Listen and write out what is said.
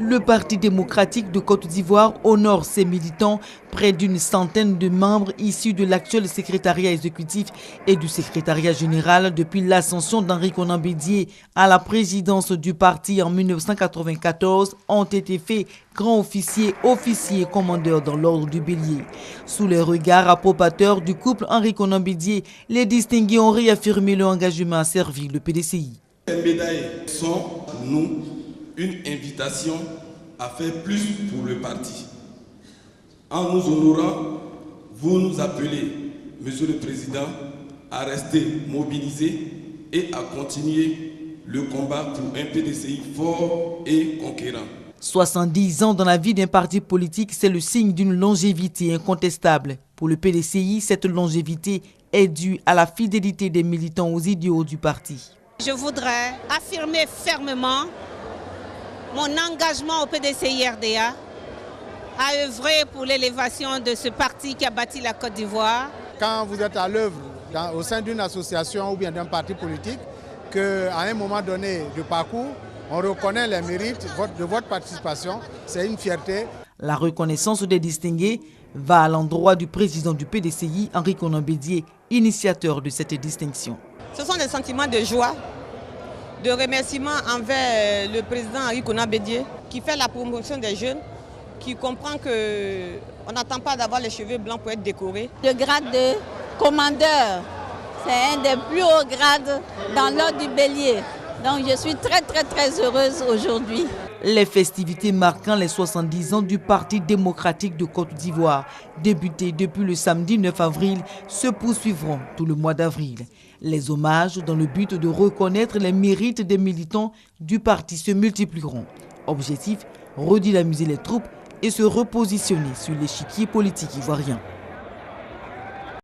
Le Parti démocratique de Côte d'Ivoire honore ses militants, près d'une centaine de membres issus de l'actuel secrétariat exécutif et du secrétariat général depuis l'ascension d'Henri Konan Bédié à la présidence du parti en 1994 ont été faits grands officiers, officiers et commandeurs dans l'ordre du Bélier. Sous les regards approbateurs du couple Henri Konan Bédié, les distingués ont réaffirmé leur engagement à servir le PDCI. Ces médailles sont, pour nous, une invitation à faire plus pour le parti. En nous honorant, vous nous appelez, Monsieur le Président, à rester mobilisés et à continuer le combat pour un PDCI fort et conquérant. 70 ans dans la vie d'un parti politique, c'est le signe d'une longévité incontestable. Pour le PDCI, cette longévité est due à la fidélité des militants aux idéaux du parti. Je voudrais affirmer fermement mon engagement au PDCI-RDA à œuvrer pour l'élévation de ce parti qui a bâti la Côte d'Ivoire. Quand vous êtes à l'œuvre au sein d'une association ou bien d'un parti politique, qu'à un moment donné du parcours, on reconnaît les mérites de votre participation, c'est une fierté. La reconnaissance des distingués va à l'endroit du président du PDCI, Henri Konan Bédié, initiateur de cette distinction. Ce sont des sentiments de joie, de remerciement envers le président Henri Konan Bédié qui fait la promotion des jeunes, qui comprend qu'on n'attend pas d'avoir les cheveux blancs pour être décoré. Le grade de commandeur, c'est un des plus hauts grades dans l'ordre du Bélier. Donc je suis très heureuse aujourd'hui. Les festivités marquant les 70 ans du Parti démocratique de Côte d'Ivoire, débutées depuis le samedi 9 avril, se poursuivront tout le mois d'avril. Les hommages dans le but de reconnaître les mérites des militants du parti se multiplieront. Objectif, redynamiser les troupes et se repositionner sur l'échiquier politique ivoirien.